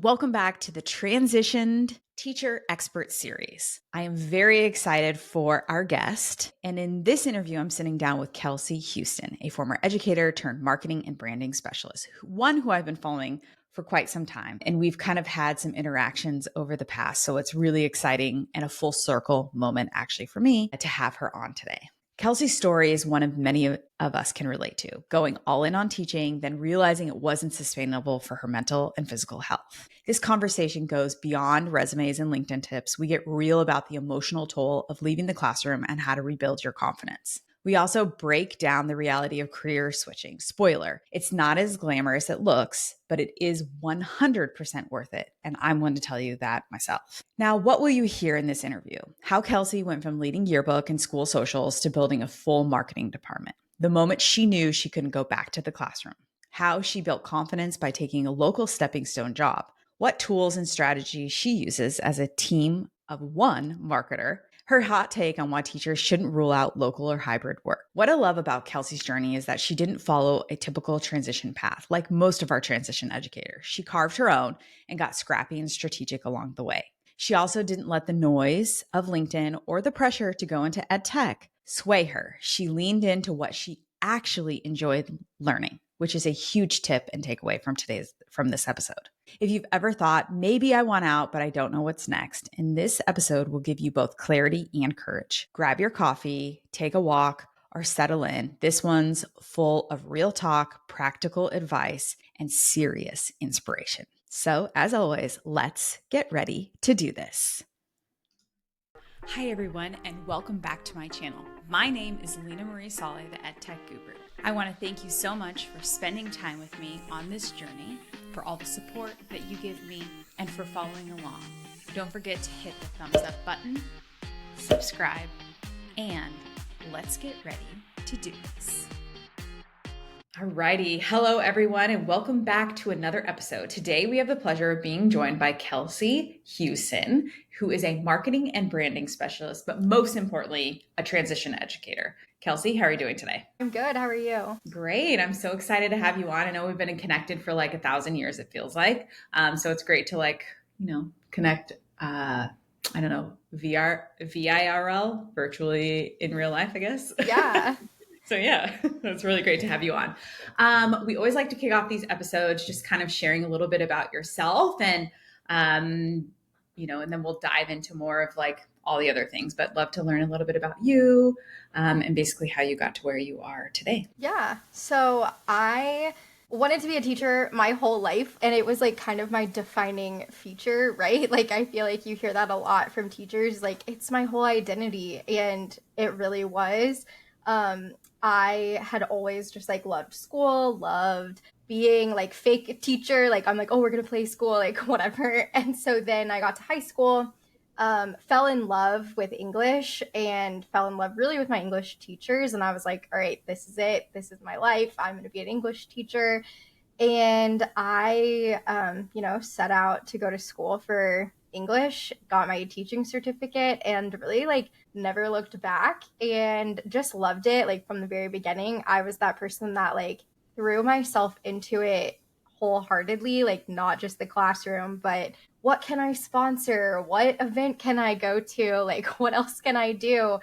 Welcome back to the Transitioned Teacher Expert Series. I am very excited for our guest. And in this interview, I'm sitting down with Kelsey Huson, a former educator turned marketing and branding specialist, one who I've been following for quite some time. And we've kind of had some interactions over the past. So it's really exciting and a full circle moment actually for me to have her on today. Kelsey's story is one of many of us can relate to, going all in on teaching, then realizing it wasn't sustainable for her mental and physical health. This conversation goes beyond resumes and LinkedIn tips. We get real about the emotional toll of leaving the classroom and how to rebuild your confidence. We also break down the reality of career switching. Spoiler, it's not as glamorous as it looks, but it is 100% worth it. And I'm one to tell you that myself. Now, what will you hear in this interview? How Kelsey went from leading yearbook and school socials to building a full marketing department. The moment she knew she couldn't go back to the classroom. How she built confidence by taking a local stepping stone job. What tools and strategies she uses as a team of one marketer. Her hot take on why teachers shouldn't rule out local or hybrid work. What I love about Kelsey's journey is that she didn't follow a typical transition path like most of our transition educators. She carved her own and got scrappy and strategic along the way. She also didn't let the noise of LinkedIn or the pressure to go into EdTech sway her. She leaned into what she actually enjoyed learning, which is a huge tip and takeaway from this episode. If you've ever thought, maybe I want out, but I don't know what's next, and this episode will give you both clarity and courage. Grab your coffee, take a walk, or settle in. This one's full of real talk, practical advice, and serious inspiration. So, as always, let's get ready to do this. Hi, everyone, and welcome back to my channel. My name is Leena Marie Saleh, the EdTech Guru. I want to thank you so much for spending time with me on this journey, for all the support that you give me, and for following along. Don't forget to hit the thumbs up button, subscribe, and let's get ready to do this. Alrighty. Hello, everyone, and welcome back to another episode. Today, we have the pleasure of being joined by Kelsey Huson, who is a marketing and branding specialist, but most importantly, a transition educator. Kelsey, how are you doing today? I'm good. How are you? Great. I'm so excited to have you on. I know we've been connected for like 1,000 years, it feels like. So it's great to connect, VIRL, virtually in real life, I guess. Yeah. So yeah, that's really great to have you on. We always like to kick off these episodes just kind of sharing a little bit about yourself and then we'll dive into more of like all the other things, but love to learn a little bit about you and basically how you got to where you are today. Yeah. So I wanted to be a teacher my whole life, and it was like kind of my defining feature, right? Like I feel like you hear that a lot from teachers, like it's my whole identity, and it really was. I had always just like loved school, loved being like fake teacher. Like I'm like, oh, we're going to play school, like whatever. And so then I got to high school, fell in love with English and fell in love really with my English teachers. And I was like, all right, this is it. This is my life. I'm going to be an English teacher. And I, set out to go to school for English, got my teaching certificate, and really like never looked back and just loved it. Like from the very beginning, I was that person that like threw myself into it wholeheartedly, like not just the classroom, but what can I sponsor? What event can I go to? Like what else can I do?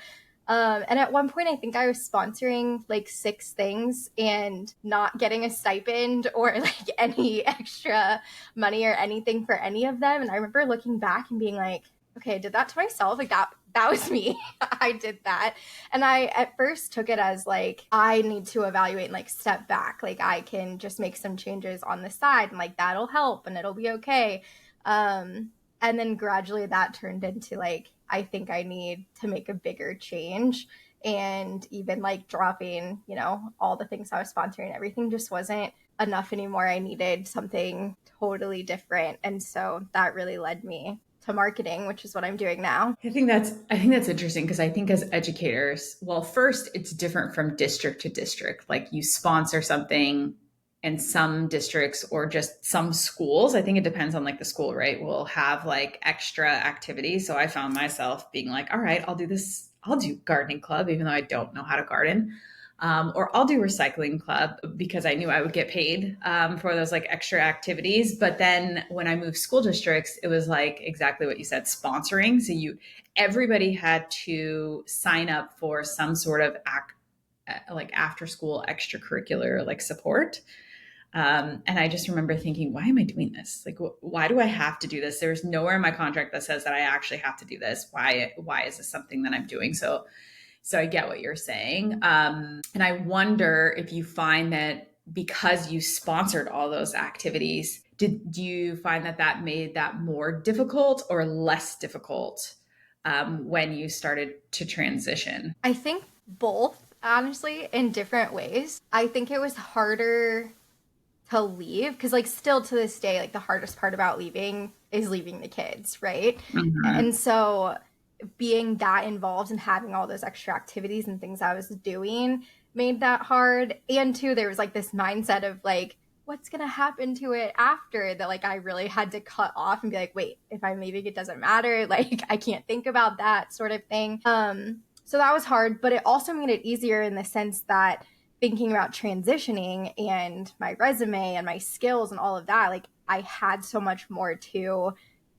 And at one point, I think I was sponsoring like 6 things and not getting a stipend or like any extra money or anything for any of them. And I remember looking back and being like, okay, I did that to myself. Like that was me. I did that. And I at first took it as like, I need to evaluate and like step back. Like I can just make some changes on the side and like that'll help and it'll be okay. And then gradually that turned into like, I think I need to make a bigger change. And even like dropping, all the things I was sponsoring, everything just wasn't enough anymore. I needed something totally different. And so that really led me to marketing, which is what I'm doing now. I think that's interesting because I think as educators, well, first it's different from district to district. Like you sponsor something and some districts or just some schools, I think it depends on like the school, right? Will have like extra activities. So I found myself being like, all right, I'll do this. I'll do gardening club, even though I don't know how to garden. or I'll do recycling club because I knew I would get paid for those like extra activities. But then when I moved school districts, it was like exactly what you said, sponsoring. So everybody had to sign up for some sort of like after school extracurricular like support. And I just remember thinking, why am I doing this? Like, why do I have to do this? There's nowhere in my contract that says that I actually have to do this. Why is this something that I'm doing? So I get what you're saying. And I wonder if you find that because you sponsored all those activities, do you find that made that more difficult or less difficult when you started to transition? I think both, honestly, in different ways. I think it was harder to leave because, like, still to this day, like, the hardest part about leaving is leaving the kids, right? Mm-hmm. And so being that involved and having all those extra activities and things I was doing made that hard. And two, there was like this mindset of like, what's going to happen to it after that? Like, I really had to cut off and be like, wait, if I'm leaving, it doesn't matter. Like, I can't think about that sort of thing. So that was hard, but it also made it easier in the sense that thinking about transitioning and my resume and my skills and all of that, like I had so much more to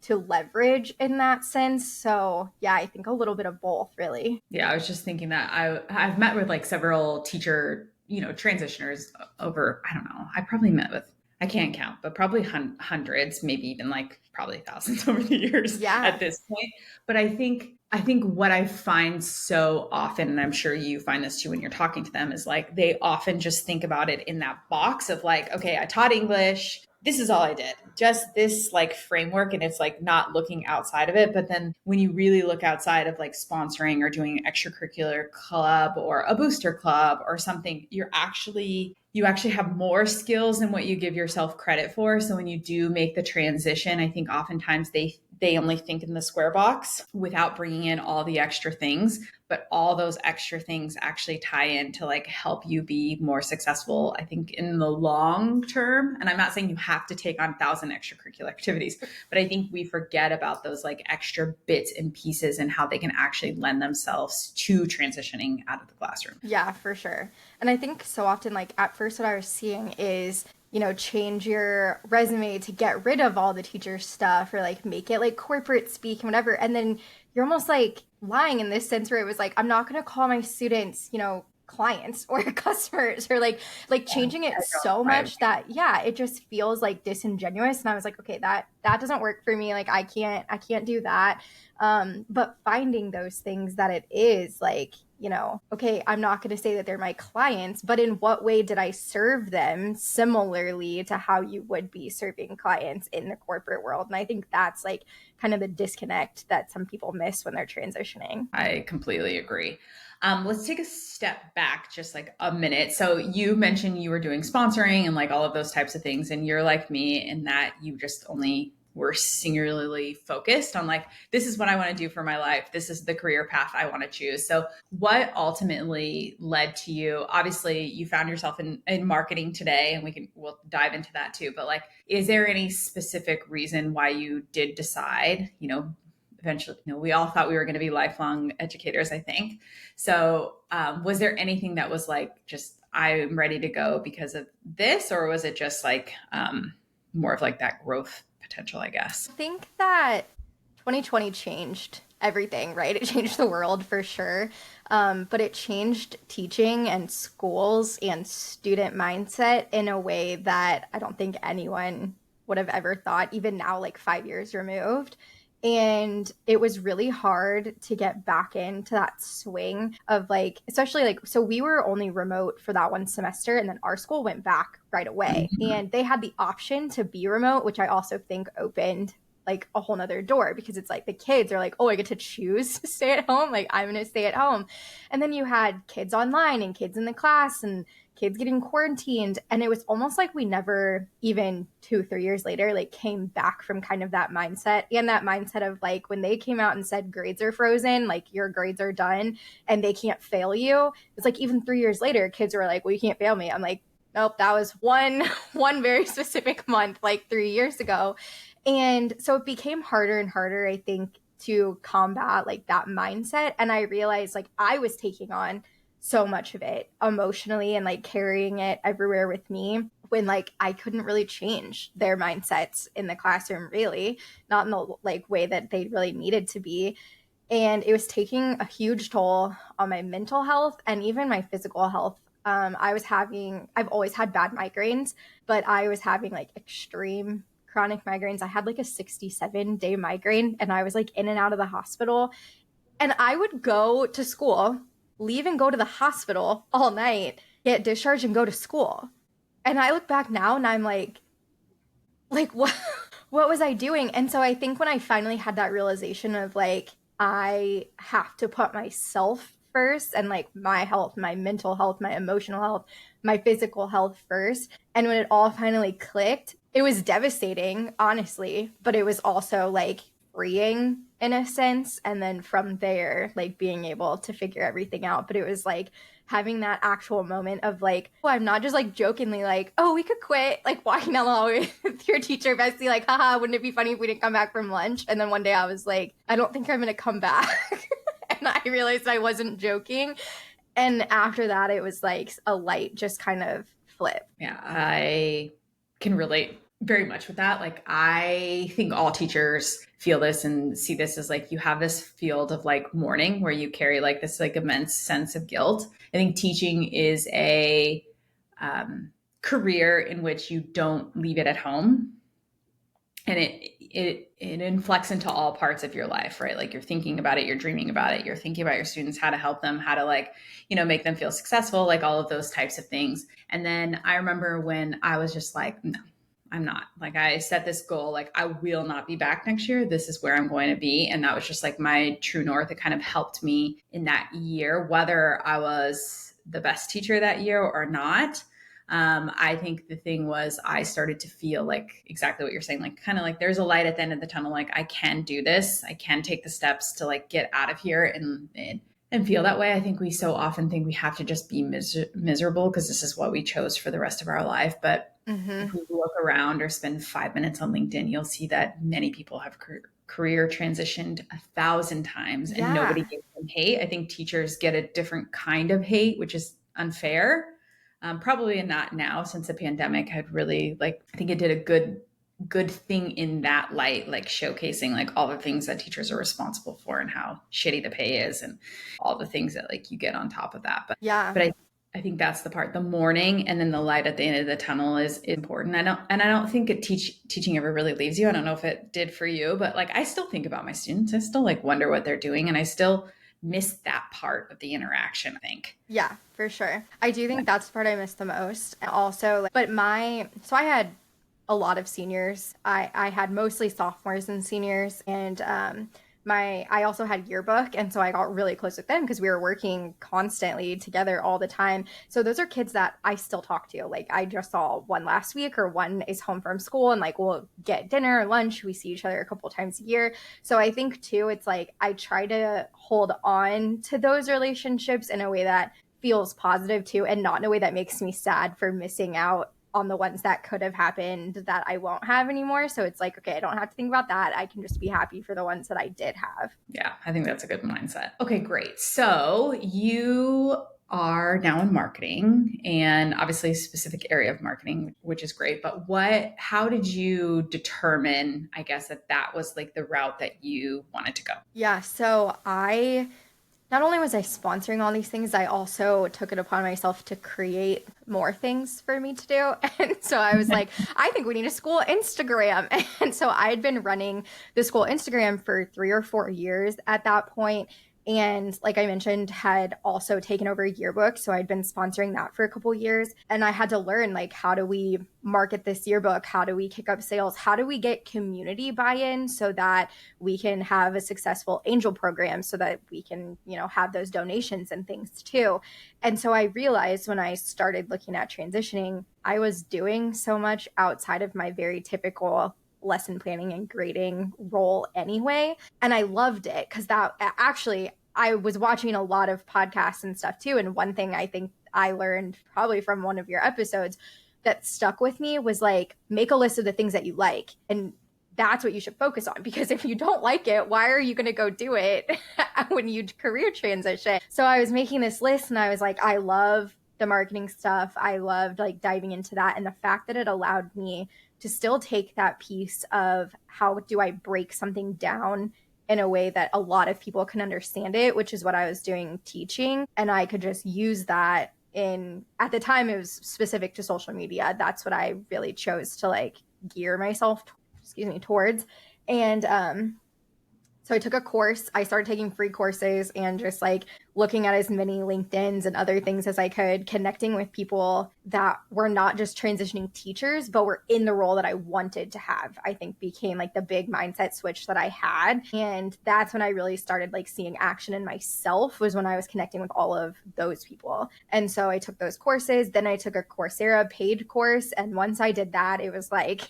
leverage in that sense. So yeah, I think a little bit of both really. Yeah, I was just thinking that I've met with like several teacher, transitioners over, I don't know, I probably met with, I can't count, but probably hundreds, maybe even like probably thousands over the years Yeah. at this point. But I think what I find so often, and I'm sure you find this too when you're talking to them, is like they often just think about it in that box of like, okay, I taught English. This is all I did, just this like framework. And it's like not looking outside of it. But then when you really look outside of like sponsoring or doing an extracurricular club or a booster club or something, you actually have more skills than what you give yourself credit for. So when you do make the transition, I think oftentimes they only think in the square box without bringing in all the extra things, but all those extra things actually tie in to like help you be more successful, I think, in the long term. And I'm not saying you have to take on 1,000 extracurricular activities, but I think we forget about those like extra bits and pieces and how they can actually lend themselves to transitioning out of the classroom. Yeah, for sure. And I think so often, like at first, what I was seeing is, change your resume to get rid of all the teacher stuff or like make it like corporate speak and whatever. And then you're almost like lying in this sense where it was like, I'm not going to call my students, clients or customers or like changing it so Right. much that yeah it just feels like disingenuous. And I was like, okay, that doesn't work for me. Like I can't do that. But finding those things that it is like, okay, I'm not going to say that they're my clients, but in what way did I serve them similarly to how you would be serving clients in the corporate world? And I think that's like kind of the disconnect that some people miss when they're transitioning. I completely agree. Let's take a step back just like a minute. So you mentioned you were doing sponsoring and like all of those types of things, and you're like me in that you just only were singularly focused on like, this is what I want to do for my life. This is the career path I want to choose. So what ultimately led to you? Obviously you found yourself in marketing today, and we'll dive into that too. But like, is there any specific reason why you did decide, eventually, we all thought we were going to be lifelong educators, I think. So, was there anything that was like, just, I'm ready to go because of this? Or was it just like more of like that growth potential, I guess? I think that 2020 changed everything, right? It changed the world for sure. But it changed teaching and schools and student mindset in a way that I don't think anyone would have ever thought, even now, like 5 years removed. And it was really hard to get back into that swing of like, especially like, so we were only remote for that one semester, and then our school went back right away. Mhm. And they had the option to be remote, which I also think opened like a whole nother door because it's like the kids are like, oh, I get to choose to stay at home. Like I'm going to stay at home. And then you had kids online and kids in the class and kids getting quarantined. And it was almost like we never, even 2, 3 years later, like came back from kind of that mindset, and that mindset of like when they came out and said grades are frozen, like your grades are done and they can't fail you. It's like even 3 years later, kids were like, well, you can't fail me. I'm like, nope, that was one very specific month like 3 years ago. And so it became harder and harder, I think, to combat like that mindset. And I realized like I was taking on so much of it emotionally and like carrying it everywhere with me when like I couldn't really change their mindsets in the classroom, really, not in the like way that they really needed to be. And it was taking a huge toll on my mental health and even my physical health. I've always had bad migraines, but I was having like extreme chronic migraines. I had like a 67-day migraine and I was like in and out of the hospital. And I would go to school, leave and go to the hospital all night, get discharged and go to school. And I look back now and I'm like what was I doing? And so I think when I finally had that realization of like I have to put myself first and like my health, my mental health, my emotional health, my physical health first. And when it all finally clicked, it was devastating, honestly, but it was also like freeing in a sense. And then from there, like being able to figure everything out. But it was like having that actual moment of like, oh, I'm not just like jokingly like, oh, we could quit, like walking down the hallway with your teacher bestie, like, haha, wouldn't it be funny if we didn't come back from lunch? And then one day I was like, I don't think I'm gonna come back. And I realized I wasn't joking. And after that, it was like a light just kind of flip. Yeah, I can relate very much with that. Like, I think all teachers feel this and see this as like you have this field of like mourning where you carry like this like immense sense of guilt. I think teaching is a career in which you don't leave it at home, and it inflects into all parts of your life, right? Like you're thinking about it, you're dreaming about it, you're thinking about your students, how to help them, how to like, make them feel successful, like all of those types of things. And then I remember when I was just like, no, I'm not. Like, I set this goal, like I will not be back next year. This is where I'm going to be. And that was just like my true north. It kind of helped me in that year, whether I was the best teacher that year or not. I think the thing was I started to feel like exactly what you're saying, like kind of like there's a light at the end of the tunnel. Like I can do this. I can take the steps to like get out of here and feel that way. I think we so often think we have to just be miserable because this is what we chose for the rest of our life. But if you look around or spend 5 minutes on LinkedIn, you'll see that many people have career transitioned 1,000 times and nobody gives them hate. I think teachers get a different kind of hate, which is unfair. Probably not now, since the pandemic had really I think it did a good thing in that light, like showcasing like all the things that teachers are responsible for and how shitty the pay is and all the things that like you get on top of that. But I think that's the part, the morning and then the light at the end of the tunnel is important. I don't think teaching ever really leaves you. I don't know if it did for you, but like I still think about my students. I still like wonder what they're doing, and I still miss that part of the interaction, I think. Yeah, for sure. I do think that's the part I miss the most. Also, but so I had a lot of seniors. I had mostly sophomores and seniors, and I also had yearbook, and so I got really close with them because we were working constantly together all the time. So those are kids that I still talk to. Like I just saw one last week, or one is home from school, and like we'll get dinner or lunch. We see each other a couple times a year. So I think too, it's like I try to hold on to those relationships in a way that feels positive too, and not in a way that makes me sad for missing out on the ones that could have happened that I won't have anymore. So it's like, okay, I don't have to think about that. I can just be happy for the ones that I did have. Yeah, I think that's a good mindset. Okay, great. So you are now in marketing, and obviously a specific area of marketing, which is great. But how did you determine, I guess, that was like the route that you wanted to go? Yeah. So not only was I sponsoring all these things, I also took it upon myself to create more things for me to do. And so I was like, I think we need a school Instagram. And so I had been running the school Instagram for 3 or 4 years at that point. And like I mentioned, had also taken over yearbook. So I'd been sponsoring that for a couple years. And I had to learn, like, how do we market this yearbook? How do we kick up sales? How do we get community buy-in so that we can have a successful angel program so that we can, have those donations and things too. And so I realized when I started looking at transitioning, I was doing so much outside of my very typical lesson planning and grading role anyway. And I loved it because that actually, I was watching a lot of podcasts and stuff too. And one thing I think I learned probably from one of your episodes that stuck with me was like, make a list of the things that you like and that's what you should focus on, because if you don't like it, why are you going to go do it when you career transition? So I was making this list and I was like, I love the marketing stuff. I loved like diving into that. And the fact that it allowed me to still take that piece of how do I break something down in a way that a lot of people can understand it, which is what I was doing teaching. And I could just use that in, at the time it was specific to social media. That's what I really chose to like gear myself towards. And so I took a course. I started taking free courses and just like looking at as many LinkedIn's and other things as I could, connecting with people that were not just transitioning teachers, but were in the role that I wanted to have, I think became like the big mindset switch that I had. And that's when I really started like seeing action in myself, was when I was connecting with all of those people. And so I took those courses. Then I took a Coursera paid course. And once I did that, it was like,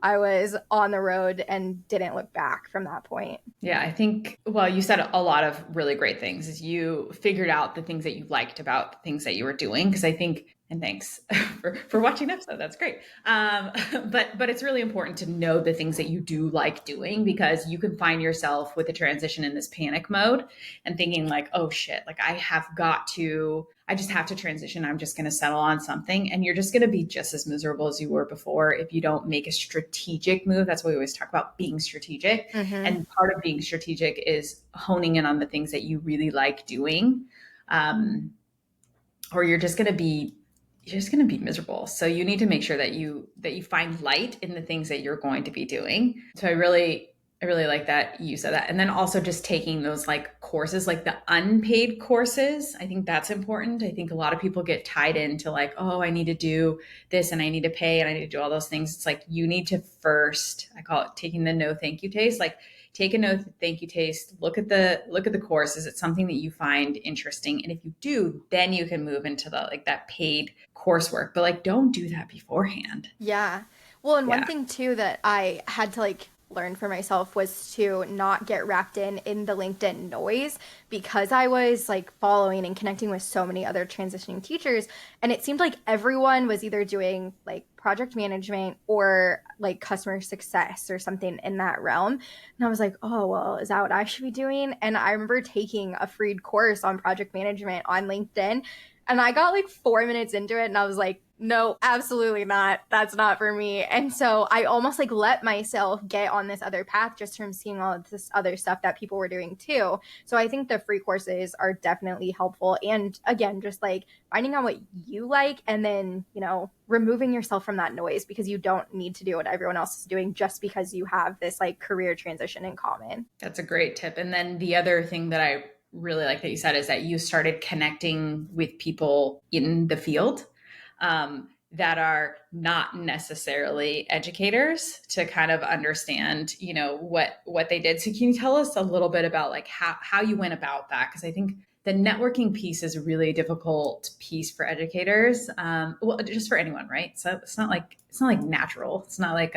I was on the road and didn't look back from that point. Yeah, I think, well, you said a lot of really great things. Is you figured out the things that you liked about the things that you were doing. Because I think, and thanks for watching the episode. That's great. But it's really important to know the things that you do like doing, because you can find yourself with a transition in this panic mode and thinking like, oh shit, like I just have to transition. I'm just going to settle on something. And you're just going to be just as miserable as you were before if you don't make a strategic move. That's why we always talk about being strategic. Mm-hmm. And part of being strategic is honing in on the things that you really like doing. Or you're just going to be miserable. So you need to make sure that you find light in the things that you're going to be doing. So I really like that you said that. And then also just taking those like courses, like the unpaid courses. I think that's important. I think a lot of people get tied into like, oh, I need to do this and I need to pay and I need to do all those things. It's like, you need to first, I call it taking the no thank you taste. Like, take a no thank you taste, look at the course. Is it something that you find interesting? And if you do, then you can move into the like that paid coursework. But like, don't do that beforehand. Yeah. Well, and Yeah. one thing too that I had to like learn for myself was to not get wrapped in the LinkedIn noise, because I was like following and connecting with so many other transitioning teachers, and it seemed like everyone was either doing like project management or like customer success or something in that realm. And I was like, oh, well, is that what I should be doing? And I remember taking a free course on project management on LinkedIn, and I got like 4 minutes into it and I was like, no, absolutely not. That's not for me. And so I almost like let myself get on this other path just from seeing all of this other stuff that people were doing too. So I think the free courses are definitely helpful. And again, just like finding out what you like and then, you know, removing yourself from that noise, because you don't need to do what everyone else is doing just because you have this like career transition in common. That's a great tip. And then the other thing that I really like that you said is that you started connecting with people in the field that are not necessarily educators, to kind of understand, you know, what they did. So can you tell us a little bit about like how you went about that? Because I think the networking piece is a really difficult piece for educators. Well, just for anyone, right? So it's not like natural. It's not like,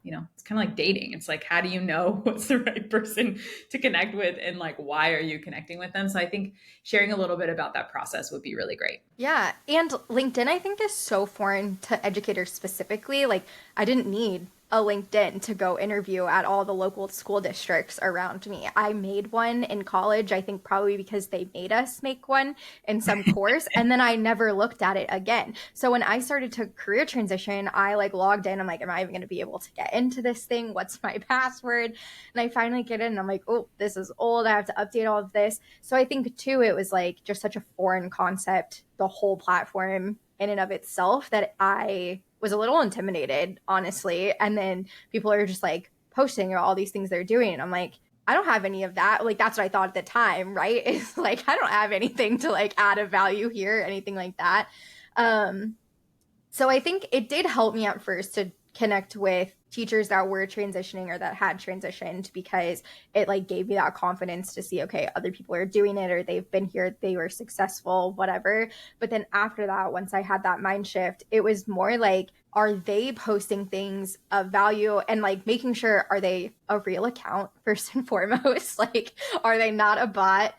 you know, it's kind of like dating. It's like, how do you know what's the right person to connect with and like, why are you connecting with them? So I think sharing a little bit about that process would be really great. Yeah. And LinkedIn, I think, is so foreign to educators specifically. Like, I didn't need a LinkedIn to go interview at all the local school districts around me. I made one in college, I think probably because they made us make one in some course, and then I never looked at it again. So when I started to career transition, I like logged in. I'm like, am I even going to be able to get into this thing? What's my password? And I finally get in and I'm like, oh, this is old. I have to update all of this. So I think too, it was like just such a foreign concept, the whole platform in and of itself, that I was a little intimidated, honestly. And then people are just like posting all these things they're doing. And I'm like, I don't have any of that. Like, that's what I thought at the time, right? It's like, I don't have anything to like add a value here, anything like that. So I think it did help me at first to connect with teachers that were transitioning or that had transitioned, because it like gave me that confidence to see, okay, other people are doing it, or they've been here, they were successful, whatever. But then after that, once I had that mind shift, it was more like, are they posting things of value, and like making sure, are they a real account first and foremost? Like, are they not a bot?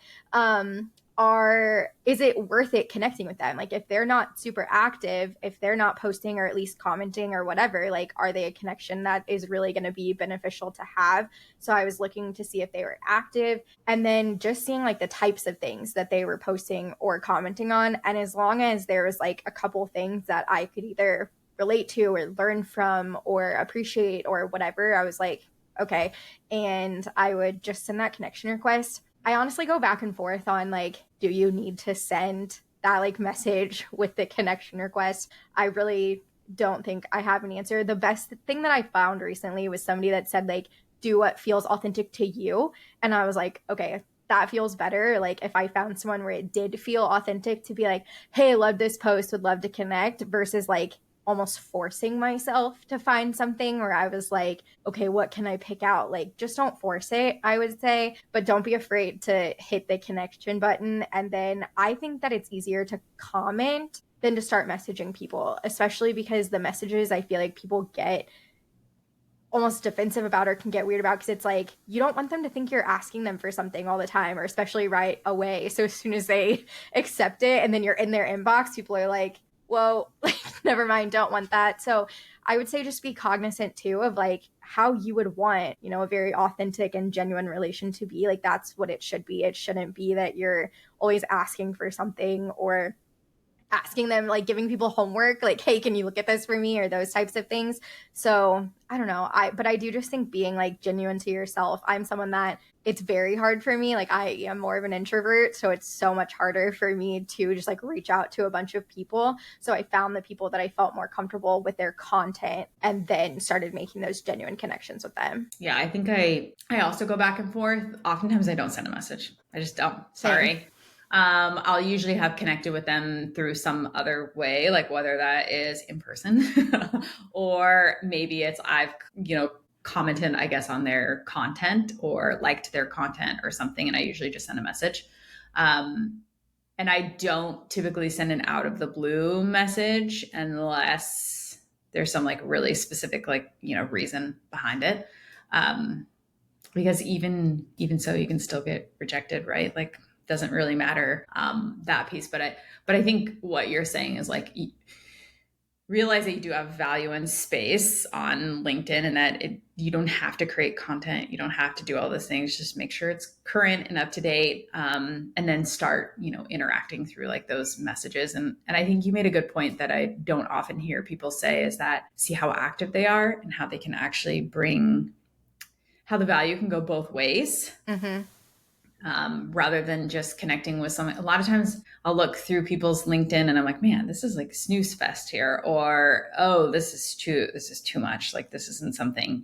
is it worth it connecting with them? Like if they're not super active, if they're not posting or at least commenting or whatever, like are they a connection that is really going to be beneficial to have? So I was looking to see if they were active, and then just seeing like the types of things that they were posting or commenting on. And as long as there was like a couple things that I could either relate to or learn from or appreciate or whatever, I was like, okay. And I would just send that connection request. I honestly go back and forth on like, do you need to send that like message with the connection request? I really don't think I have an answer. The best thing that I found recently was somebody that said like, do what feels authentic to you. And I was like, okay, that feels better. Like if I found someone where it did feel authentic to be like, hey, I love this post, would love to connect, versus like almost forcing myself to find something where I was like, okay, what can I pick out? Like, just don't force it, I would say, but don't be afraid to hit the connection button. And then I think that it's easier to comment than to start messaging people, especially because the messages I feel like people get almost defensive about or can get weird about, because it's like you don't want them to think you're asking them for something all the time, or especially right away. So as soon as they accept it and then you're in their inbox, people are like, whoa, like never mind, don't want that. So I would say just be cognizant too of like how you would want, you know, a very authentic and genuine relation to be. Like that's what it should be. It shouldn't be that you're always asking for something or asking them, like giving people homework, like, hey, can you look at this for me, or those types of things. So I don't know. But I do just think being like genuine to yourself. I'm someone that it's very hard for me. Like I am more of an introvert. So it's so much harder for me to just like reach out to a bunch of people. So I found the people that I felt more comfortable with their content and then started making those genuine connections with them. Yeah, I think I also go back and forth. Oftentimes I don't send a message. I just don't. Same. Sorry. I'll usually have connected with them through some other way, like whether that is in person or maybe it's I've, commented, I guess, on their content or liked their content or something. And I usually just send a message. And I don't typically send an out of the blue message unless there's some like really specific, like, reason behind it. Because even so, you can still get rejected, right? Like, doesn't really matter, that piece. But I think what you're saying is like, realize that you do have value and space on LinkedIn, and that you don't have to create content. You don't have to do all those things. Just make sure it's current and up to date. And then start, interacting through like those messages. And I think you made a good point that I don't often hear people say, is that see how active they are and how they can actually bring, how the value can go both ways. Mm-hmm. Rather than just connecting with someone. A lot of times I'll look through people's LinkedIn and I'm like, man, this is like snooze fest here, or, oh, this is too much. Like, this isn't something,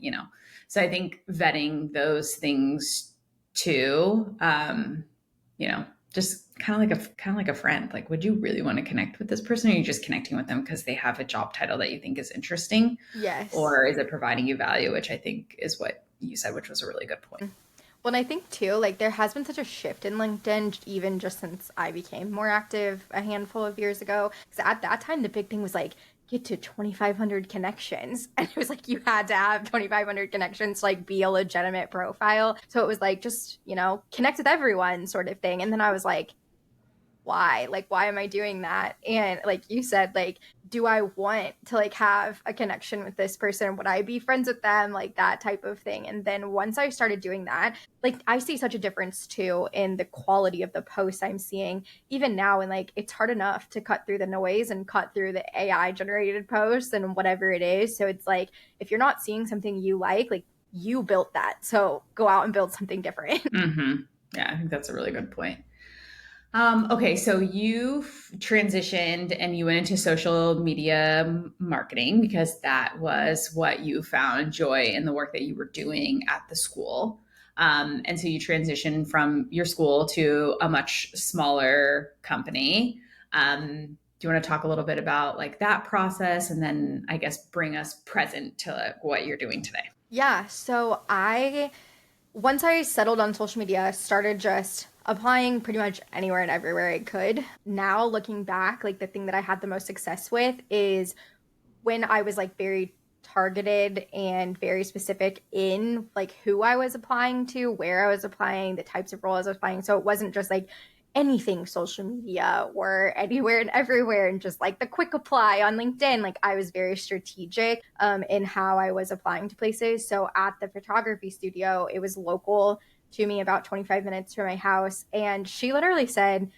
So I think vetting those things too, just kind of like a friend. Like, would you really want to connect with this person? Or are you just connecting with them because they have a job title that you think is interesting? Yes. Or is it providing you value, which I think is what you said, which was a really good point. Well, and I think too, like there has been such a shift in LinkedIn, even just since I became more active a handful of years ago. Because at that time, the big thing was like, get to 2,500 connections. And it was like, you had to have 2,500 connections to like be a legitimate profile. So it was like, just, connect with everyone sort of thing. And then I was like, why? Like, why am I doing that? And like you said, like, do I want to like have a connection with this person? Would I be friends with them? Like that type of thing. And then once I started doing that, like I see such a difference too in the quality of the posts I'm seeing even now. And like, it's hard enough to cut through the noise and cut through the AI generated posts and whatever it is. So it's like, if you're not seeing something you like you built that. So go out and build something different. Mm-hmm. Yeah, I think that's a really good point. Okay, so you transitioned and you went into social media marketing because that was what you found joy in the work that you were doing at the school. And so you transitioned from your school to a much smaller company. Do you want to talk a little bit about like that process, and then I guess bring us present to what you're doing today? Yeah. So once I settled on social media, started just applying pretty much anywhere and everywhere I could. Now looking back, like the thing that I had the most success with is when I was like very targeted and very specific in like who I was applying to, where I was applying, the types of roles I was applying. So it wasn't just like anything social media or anywhere and everywhere, and just like the quick apply on LinkedIn. Like I was very strategic in how I was applying to places. So at the photography studio, it was local to me, about 25 minutes from my house. And she literally said,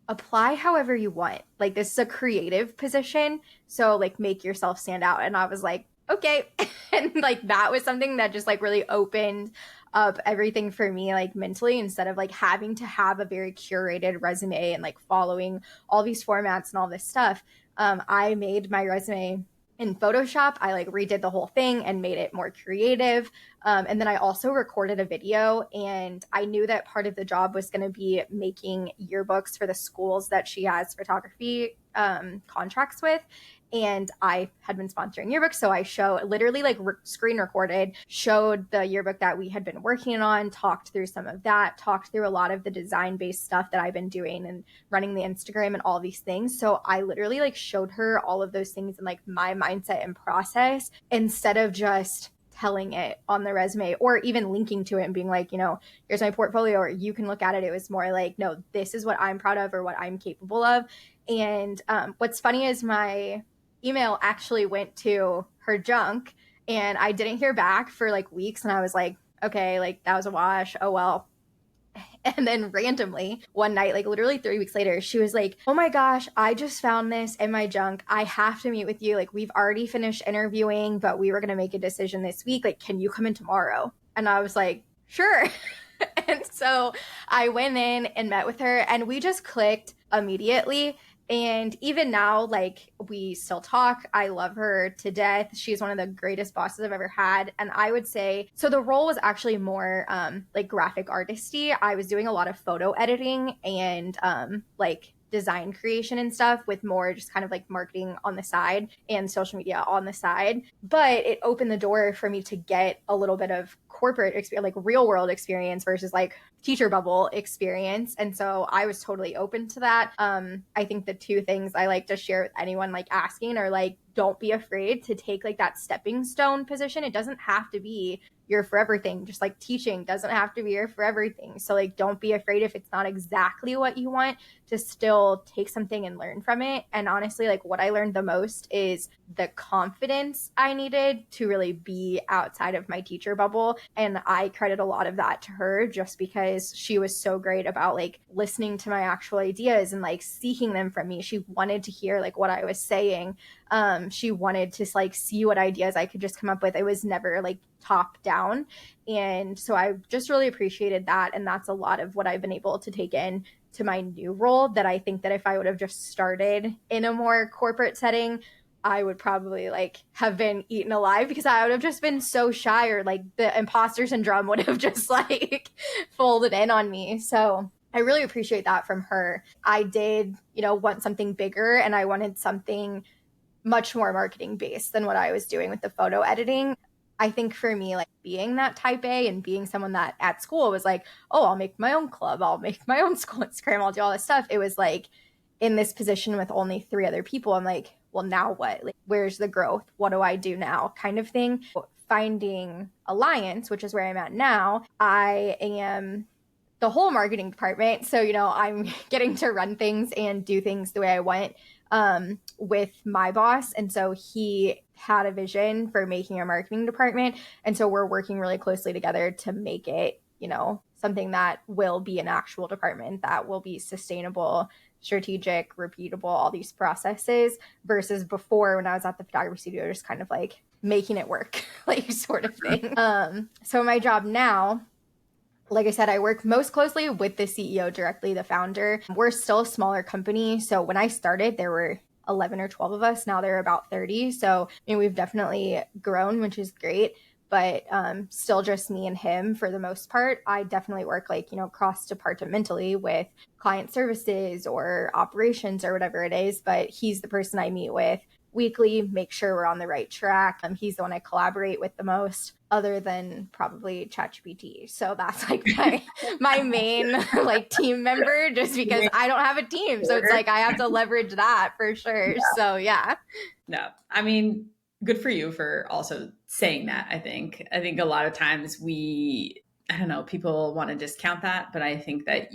apply however you want. Like this is a creative position. So like make yourself stand out. And I was like, okay. And like that was something that just like really opened up everything for me, like mentally, instead of like having to have a very curated resume and like following all these formats and all this stuff. I made my resume in Photoshop. I like redid the whole thing and made it more creative. And then I also recorded a video, and I knew that part of the job was going to be making yearbooks for the schools that she has photography contracts with. And I had been sponsoring yearbooks. So I literally like screen recorded, showed the yearbook that we had been working on, talked through some of that, talked through a lot of the design based stuff that I've been doing and running the Instagram and all these things. So I literally like showed her all of those things and like my mindset and process, instead of just telling it on the resume or even linking to it and being like, here's my portfolio, or you can look at it. It was more like, no, this is what I'm proud of or what I'm capable of. And what's funny is my email actually went to her junk, and I didn't hear back for like weeks. And I was like, okay, like that was a wash. Oh, well. And then randomly one night, like literally 3 weeks later, she was like, oh my gosh, I just found this in my junk. I have to meet with you. Like we've already finished interviewing, but we were going to make a decision this week. Like, can you come in tomorrow? And I was like, sure. And so I went in and met with her, and we just clicked immediately. And even now, like we still talk. I love her to death. She's one of the greatest bosses I've ever had. And I would say, so the role was actually more like graphic artisty. I was doing a lot of photo editing and like design creation and stuff, with more just kind of like marketing on the side and social media on the side. But it opened the door for me to get a little bit of corporate experience, like real world experience versus like teacher bubble experience. And so I was totally open to that. I think the two things I like to share with anyone like asking are like, don't be afraid to take like that stepping stone position. It doesn't have to be your forever thing. Just like teaching doesn't have to be your forever thing. So like, don't be afraid if it's not exactly what you want, to still take something and learn from it. And honestly, like what I learned the most is the confidence I needed to really be outside of my teacher bubble. And I credit a lot of that to her, just because she was so great about like listening to my actual ideas and like seeking them from me. She wanted to hear like what I was saying. She wanted to like see what ideas I could just come up with. It was never like top down. And so I just really appreciated that. And that's a lot of what I've been able to take in to my new role, that I think that if I would have just started in a more corporate setting, I would probably like have been eaten alive, because I would have just been so shy, or like the imposter syndrome would have just like folded in on me. So I really appreciate that from her. I did, want something bigger, and I wanted something much more marketing based than what I was doing with the photo editing. I think for me, like being that type A and being someone that at school was like, oh, I'll make my own club, I'll make my own school Instagram, I'll do all this stuff. It was like, in this position with only 3 other people, I'm like, well, now what? Like, where's the growth? What do I do now? Kind of thing. Finding Alliance, which is where I'm at now, I am the whole marketing department. So, I'm getting to run things and do things the way I want with my boss. And so he had a vision for making a marketing department. And so we're working really closely together to make it, something that will be an actual department that will be sustainable, strategic, repeatable, all these processes, versus before when I was at the photography studio, just kind of like making it work, like sort of thing. So my job now, like I said, I work most closely with the CEO directly, the founder. We're still a smaller company. So when I started, there were 11 or 12 of us. Now there are about 30. So we've definitely grown, which is great. But still just me and him for the most part. I definitely work like, cross-departmentally with client services or operations or whatever it is. But he's the person I meet with weekly, make sure we're on the right track. He's the one I collaborate with the most, other than probably ChatGPT. So that's like my main like team member, just because I don't have a team. So it's like I have to leverage that for sure. Yeah. So yeah. No, I mean, good for you for also saying that. I think a lot of times I don't know, people want to discount that, but I think that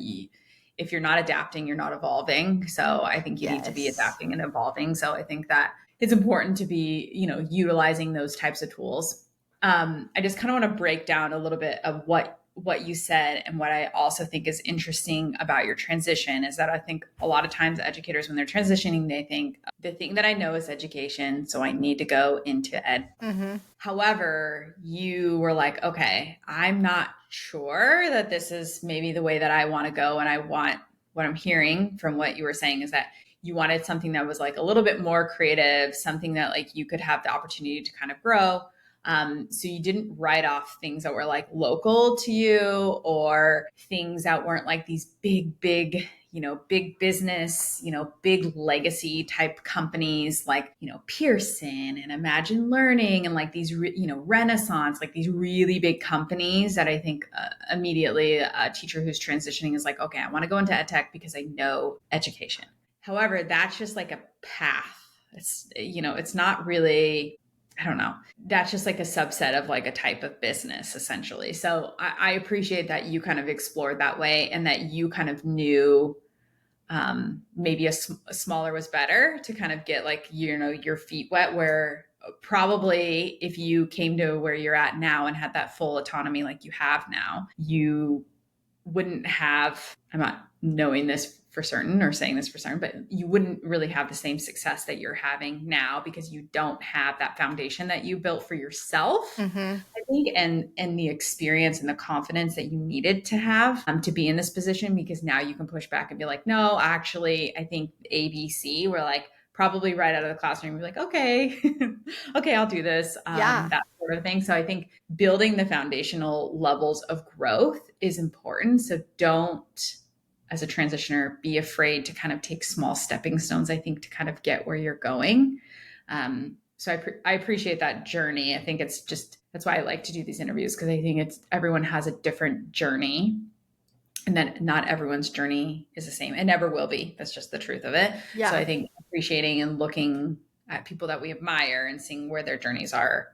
if you're not adapting, you're not evolving. So I think you need to be Yes. adapting and evolving. So I think that it's important to be, utilizing those types of tools. I just kind of want to break down a little bit of what you said, and what I also think is interesting about your transition is that I think a lot of times educators, when they're transitioning, they think the thing that I know is education, so I need to go into ed. Mm-hmm. However, you were like, okay, I'm not sure that this is maybe the way that I want to go. And what I'm hearing from what you were saying is that you wanted something that was like a little bit more creative, something that like you could have the opportunity to kind of grow. So you didn't write off things that were like local to you, or things that weren't like these big, big business, big legacy type companies like, Pearson and Imagine Learning and like these, Renaissance, like these really big companies that I think immediately a teacher who's transitioning is like, okay, I want to go into ed tech because I know education. However, that's just like a path. It's not really, I don't know. That's just like a subset of like a type of business, essentially. So I appreciate that you kind of explored that way, and that you kind of knew maybe a smaller was better to kind of get like, your feet wet, where probably if you came to where you're at now and had that full autonomy like you have now, you wouldn't have, I'm not knowing this for certain or saying this for certain, but you wouldn't really have the same success that you're having now, because you don't have that foundation that you built for yourself, Mm-hmm. I think, and the experience and the confidence that you needed to have to be in this position, because now you can push back and be like, no, actually, I think ABC, we're like, probably right out of the classroom, you're like, okay, okay, I'll do this, Yeah. that sort of thing. So I think building the foundational levels of growth is important. So don't, as a transitioner, be afraid to kind of take small stepping stones, I think, to kind of get where you're going. So I appreciate that journey. I think it's just, that's why I like to do these interviews, because I think everyone has a different journey, and that not everyone's journey is the same, and never will be. That's just the truth of it. So Yeah. I think appreciating and looking at people that we admire and seeing where their journeys are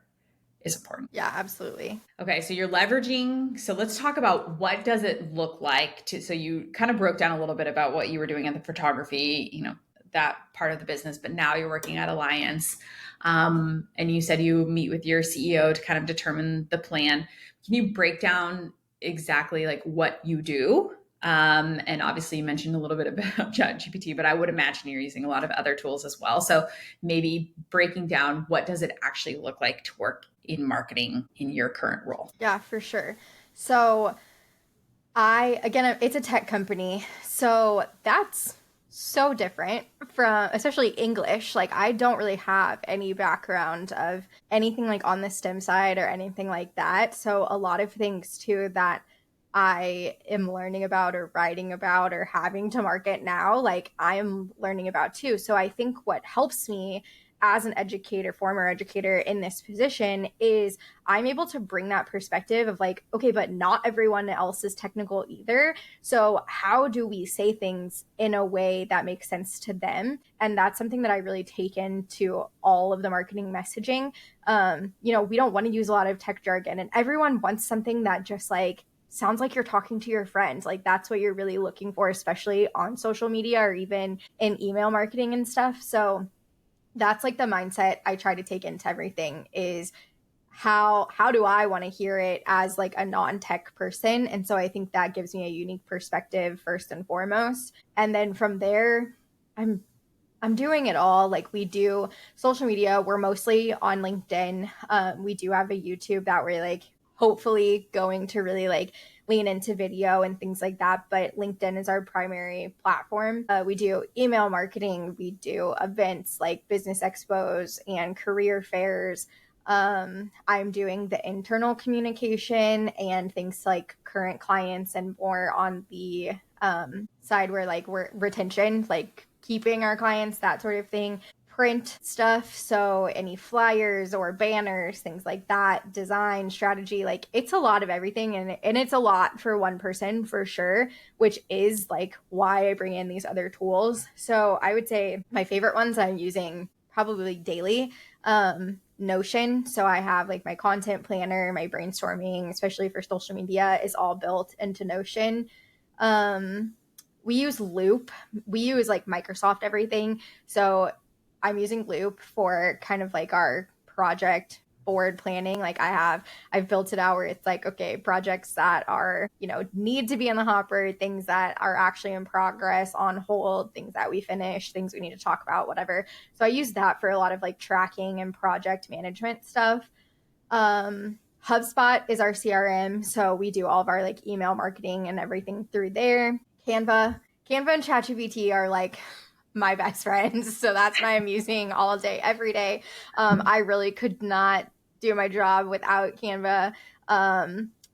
is important. Yeah, absolutely. Okay, so you're leveraging. So let's talk about, what does it look like to, so you kind of broke down a little bit about what you were doing at the photography, that part of the business, but now you're working at Alliance. And you said you meet with your CEO to kind of determine the plan. Can you break down exactly like what you do? And obviously you mentioned a little bit about ChatGPT, but I would imagine you're using a lot of other tools as well. So maybe breaking down, what does it actually look like to work in marketing in your current role? Yeah, for sure. So again, it's a tech company. So that's so different from, especially English. Like, I don't really have any background of anything like on the STEM side or anything like that. So a lot of things too that I am learning about or writing about or having to market now, like I'm learning about too. So I think what helps me as an educator, former educator in this position, is I'm able to bring that perspective of like, okay, but not everyone else is technical either. So how do we say things in a way that makes sense to them? And that's something that I really take into all of the marketing messaging. We don't want to use a lot of tech jargon, and everyone wants something that just like sounds like you're talking to your friends. Like that's what you're really looking for, especially on social media or even in email marketing and stuff. So that's like the mindset I try to take into everything, is how do I want to hear it as like a non-tech person. And so I think that gives me a unique perspective first and foremost. And then from there, I'm doing it all. Like we do social media, we're mostly on LinkedIn. We do have a YouTube that we're like hopefully going to really like lean into video and things like that. But LinkedIn is our primary platform. We do email marketing. We do events like business expos and career fairs. I'm doing the internal communication and things like current clients, and more on the side where like we're retention, like keeping our clients, that sort of thing. Print stuff, so any flyers or banners, things like that, design, strategy, like it's a lot of everything, and it's a lot for one person for sure, which is like why I bring in these other tools. So I would say my favorite ones I'm using probably daily, Notion. So I have like my content planner, my brainstorming, especially for social media, is all built into Notion. we use Loop. We use like Microsoft everything. So I'm using Loop for kind of like our project board planning. Like I've built it out where it's like, okay, projects that are, need to be in the hopper, things that are actually in progress, on hold, things that we finish, things we need to talk about, whatever. So I use that for a lot of like tracking and project management stuff. HubSpot is our CRM. So we do all of our like email marketing and everything through there. Canva and ChatGPT are like my best friends. So that's what I'm using all day, every day. I really could not do my job without Canva.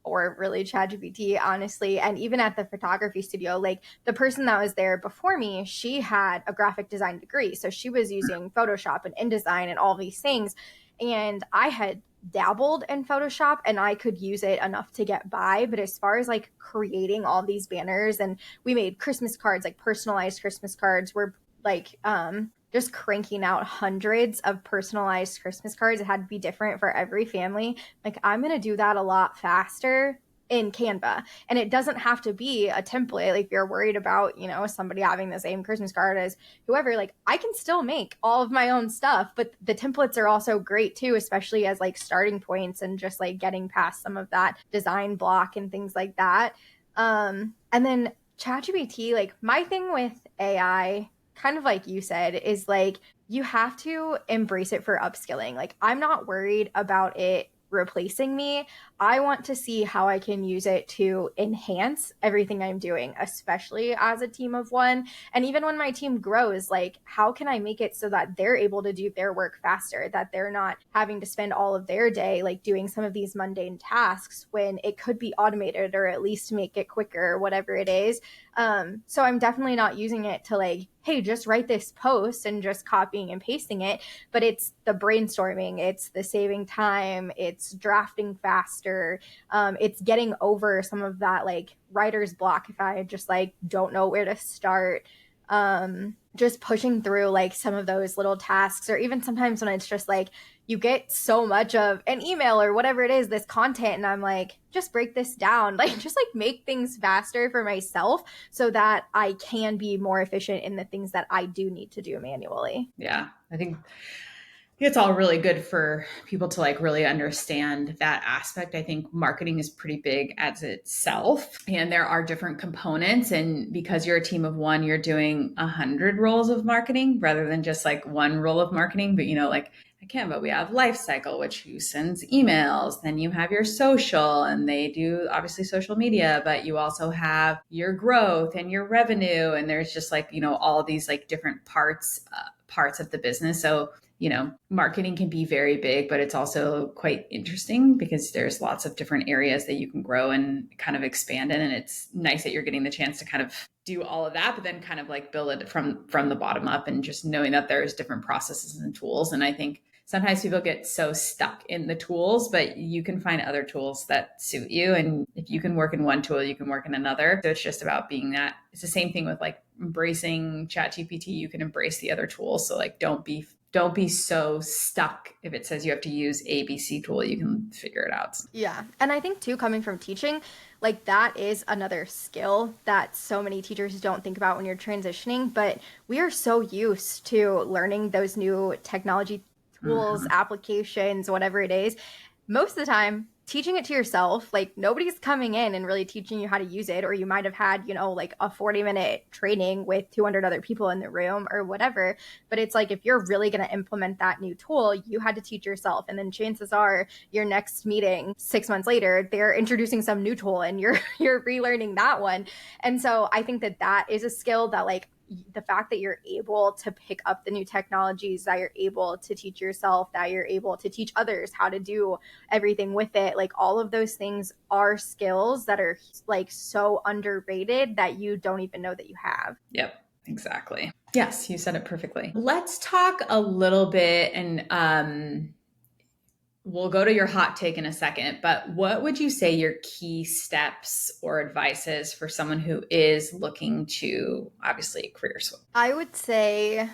Or really ChatGPT, honestly. And even at the photography studio, like the person that was there before me, she had a graphic design degree. So she was using Photoshop and InDesign and all these things. And I had dabbled in Photoshop and I could use it enough to get by. But as far as like creating all these banners, and we made Christmas cards, like personalized Christmas cards, we're like just cranking out hundreds of personalized Christmas cards. It had to be different for every family. Like I'm going to do that a lot faster in Canva. And it doesn't have to be a template. Like if you're worried about, somebody having the same Christmas card as whoever, like I can still make all of my own stuff, but the templates are also great too, especially as like starting points and just like getting past some of that design block and things like that. And then ChatGPT, like my thing with AI, kind of like you said, is like you have to embrace it for upskilling. Like I'm not worried about it replacing me. I want to see how I can use it to enhance everything I'm doing, especially as a team of one. And even when my team grows, like how can I make it so that they're able to do their work faster, that they're not having to spend all of their day like doing some of these mundane tasks when it could be automated, or at least make it quicker, whatever it is. So I'm definitely not using it to like, hey, just write this post and just copying and pasting it, but it's the brainstorming, it's the saving time, it's drafting faster, it's getting over some of that like writer's block if I just like don't know where to start. Just pushing through like some of those little tasks, or even sometimes when it's just like you get so much of an email or whatever it is, this content, and I'm like, just break this down, like just like make things faster for myself so that I can be more efficient in the things that I do need to do manually. Yeah, I think it's all really good for people to like really understand that aspect. I think marketing is pretty big as itself, and there are different components. And because you're a team of one, you're doing 100 roles of marketing rather than just like one role of marketing. But like at Canva, we have life cycle, who sends emails. Then you have your social, and they do obviously social media, but you also have your growth and your revenue. And there's just like, all these like different parts of the business. So marketing can be very big, but it's also quite interesting because there's lots of different areas that you can grow and kind of expand in. And it's nice that you're getting the chance to kind of do all of that, but then kind of like build it from the bottom up, and just knowing that there's different processes and tools. And I think sometimes people get so stuck in the tools, but you can find other tools that suit you. And if you can work in one tool, you can work in another. So it's just about being that. It's the same thing with like embracing ChatGPT. You can embrace the other tools. So like, don't be so stuck. If it says you have to use ABC tool, you can figure it out. Yeah. And I think too, coming from teaching, like that is another skill that so many teachers don't think about when you're transitioning, but we are so used to learning those new technology tools, applications, whatever it is. Most of the time, teaching it to yourself, like nobody's coming in and really teaching you how to use it, or you might have had, like a 40-minute training with 200 other people in the room or whatever. But it's like, if you're really going to implement that new tool, you had to teach yourself. And then chances are your next meeting 6 months later, they're introducing some new tool and you're relearning that one. And so I think that is a skill that like, the fact that you're able to pick up the new technologies, that you're able to teach yourself, that you're able to teach others how to do everything with it, like all of those things are skills that are like so underrated that you don't even know that you have. Yep, exactly. Yes, you said it perfectly. Let's talk a little bit, and we'll go to your hot take in a second, but what would you say your key steps or advice is for someone who is looking to obviously career switch? I would say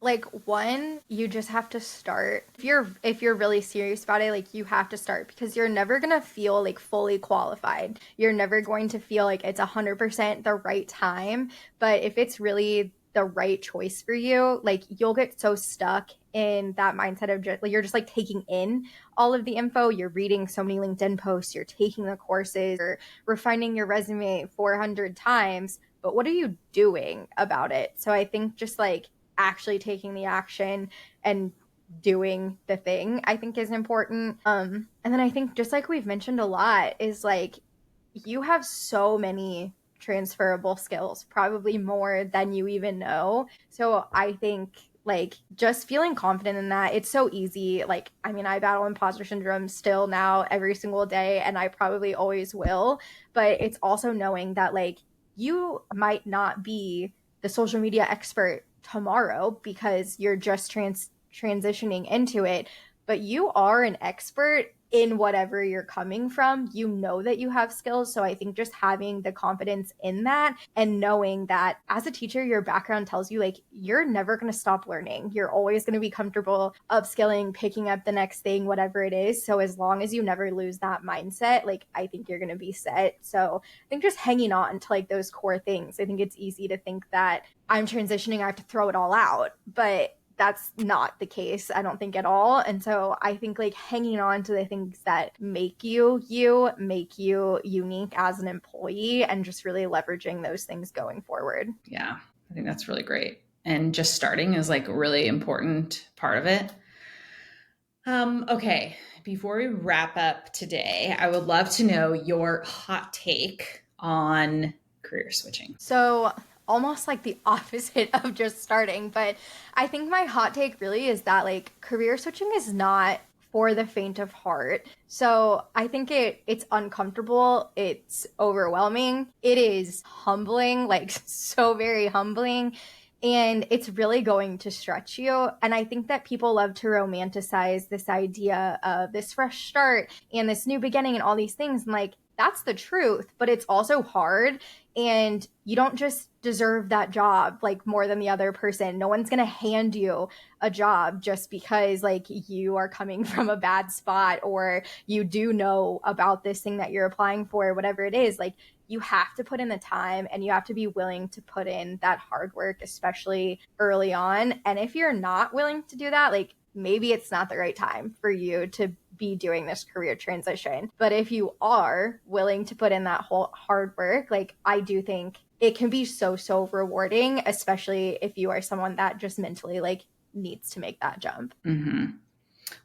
Like, one, you just have to start. If you're really serious about it, like, you have to start, because you're never going to feel like fully qualified. You're never going to feel like it's 100% the right time. But if it's really the right choice for you, like, you'll get so stuck in that mindset of just like, you're just like taking in all of the info. You're reading so many LinkedIn posts, you're taking the courses, or refining your resume 400 times. But what are you doing about it? So I think just like actually taking the action and doing the thing, I think, is important. And then I think, just like we've mentioned a lot, is like, you have so many transferable skills, probably more than you even know. So I think like just feeling confident in that, it's so easy. Like, I mean, I battle imposter syndrome still now every single day, and I probably always will. But it's also knowing that like you might not be the social media expert tomorrow because you're just transitioning into it, but you are an expert in whatever you're coming from. You know that you have skills. So I think just having the confidence in that, and knowing that as a teacher, your background tells you like you're never going to stop learning. You're always going to be comfortable upskilling, picking up the next thing, whatever it is. So as long as you never lose that mindset, like, I think you're going to be set. So I think just hanging on to like those core things. I think it's easy to think that I'm transitioning, I have to throw it all out. But that's not the case, I don't think, at all. And so I think like hanging on to the things that make you unique as an employee, and just really leveraging those things going forward. Yeah, I think that's really great. And just starting is like a really important part of it. Okay, before we wrap up today, I would love to know your hot take on career switching. So almost like the opposite of just starting, but I think my hot take really is that like career switching is not for the faint of heart. So I think it's uncomfortable, it's overwhelming, it is humbling, like so very humbling, and it's really going to stretch you. And I think that people love to romanticize this idea of this fresh start and this new beginning and all these things. And like, that's the truth, but it's also hard. And you don't just deserve that job like more than the other person. No one's going to hand you a job just because like you are coming from a bad spot, or you do know about this thing that you're applying for, whatever it is. Like, you have to put in the time, and you have to be willing to put in that hard work, especially early on. And if you're not willing to do that, like, maybe it's not the right time for you to be doing this career transition. But if you are willing to put in that whole hard work, like, I do think it can be so rewarding, especially if you are someone that just mentally like needs to make that jump. Mm-hmm.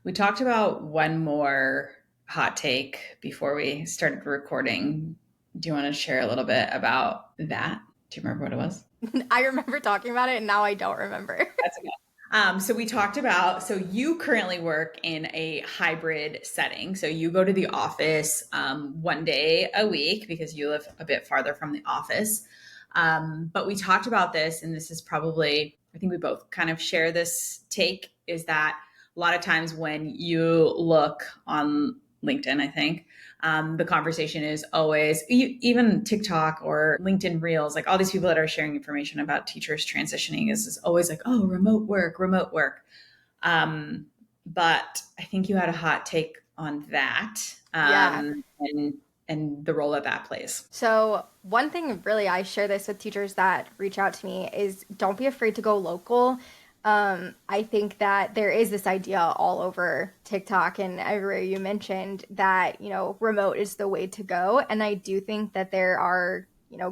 We talked about one more hot take before we started recording. Do you want to share a little bit about that? Do you remember what it was? I remember talking about it, and now I don't remember. That's okay. So we talked about, so you currently work in a hybrid setting. So you go to the office one day a week because you live a bit farther from the office. But we talked about this, and this is probably, I think we both kind of share this take, is that a lot of times when you look on LinkedIn, I think, the conversation is always, even TikTok or LinkedIn Reels, like all these people that are sharing information about teachers transitioning is always like, oh, remote work, remote work. But I think you had a hot take on that. Yeah. And the role that that plays. So, one thing really, I share this with teachers that reach out to me, is don't be afraid to go local. I think that there is this idea all over TikTok and everywhere you mentioned that, remote is the way to go. And I do think that there are,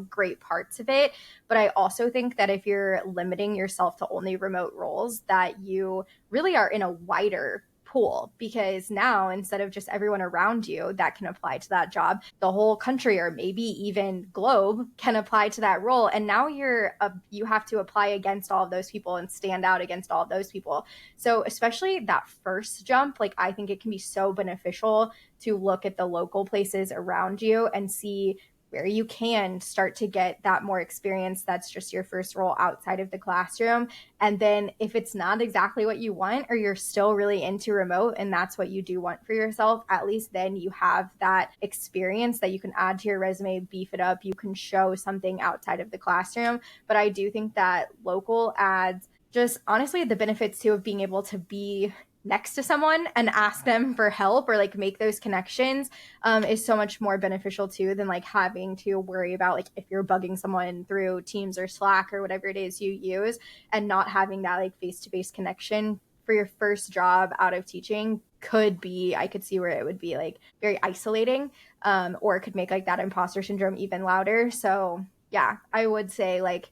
great parts of it. But I also think that if you're limiting yourself to only remote roles, that you really are in a wider pool, because now, instead of just everyone around you that can apply to that job, the whole country, or maybe even globe, can apply to that role. And now you have to apply against all of those people and stand out against all of those people. So especially that first jump, like, I think it can be so beneficial to look at the local places around you and see where you can start to get that more experience. That's just your first role outside of the classroom. And then if it's not exactly what you want, or you're still really into remote and that's what you do want for yourself, at least then you have that experience that you can add to your resume, beef it up. You can show something outside of the classroom. But I do think that local ads just honestly the benefits too of being able to be next to someone and ask them for help or like make those connections is so much more beneficial too than like having to worry about like if you're bugging someone through Teams or Slack or whatever it is you use, and not having that like face-to-face connection for your first job out of teaching could be, I could see where it would be like very isolating, or it could make like that imposter syndrome even louder. So yeah, I would say like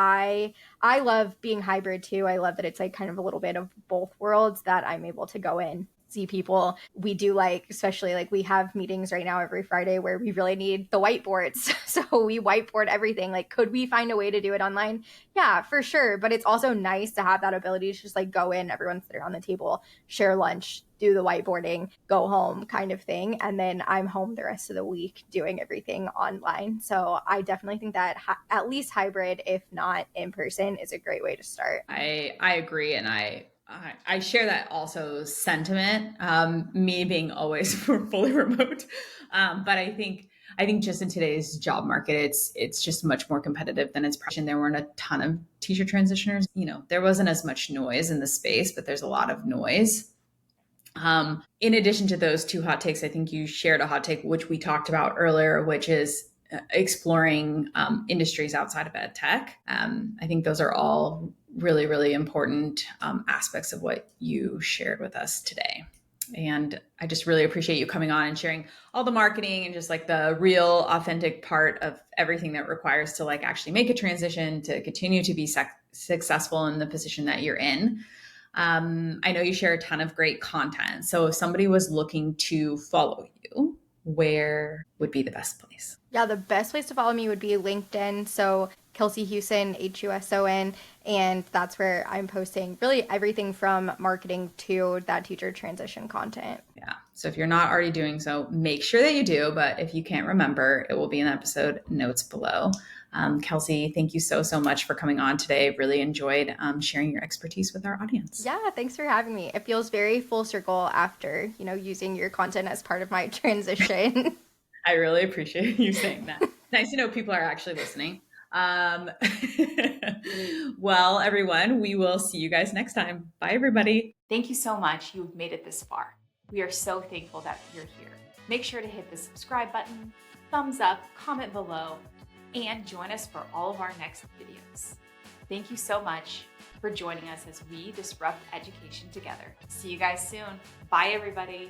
I love being hybrid too. I love that it's like kind of a little bit of both worlds that I'm able to go in, see people. We do like, especially like we have meetings right now every Friday where we really need the whiteboards. So we whiteboard everything. Like, could we find a way to do it online? Yeah, for sure. But it's also nice to have that ability to just like go in, everyone's there on the table, share lunch, do the whiteboarding, go home kind of thing. And then I'm home the rest of the week doing everything online. So I definitely think that at least hybrid, if not in person, is a great way to start. I agree. And I share that also sentiment, me being always fully remote. But I think just in today's job market, it's just much more competitive than it's probably. There weren't a ton of teacher transitioners. There wasn't as much noise in the space, but there's a lot of noise. In addition to those two hot takes, I think you shared a hot take, which we talked about earlier, which is exploring industries outside of ed tech. I think those are all really, really important aspects of what you shared with us today. And I just really appreciate you coming on and sharing all the marketing and just like the real authentic part of everything that requires to like actually make a transition to continue to be successful in the position that you're in. I know you share a ton of great content. So if somebody was looking to follow you, where would be the best place? Yeah, the best place to follow me would be LinkedIn. So Kelsey Huson, Huson. And that's where I'm posting really everything from marketing to that teacher transition content. Yeah. So if you're not already doing so, make sure that you do. But if you can't remember, it will be in the episode notes below. Kelsey, thank you so much for coming on today. Really enjoyed sharing your expertise with our audience. Yeah, thanks for having me. It feels very full circle after, using your content as part of my transition. I really appreciate you saying that. Nice to know people are actually listening. Well, everyone, we will see you guys next time. Bye, everybody. Thank you so much. You've made it this far. We are so thankful that you're here. Make sure to hit the subscribe button, thumbs up, comment below, and join us for all of our next videos. Thank you so much for joining us as we disrupt education together. See you guys soon. Bye, everybody.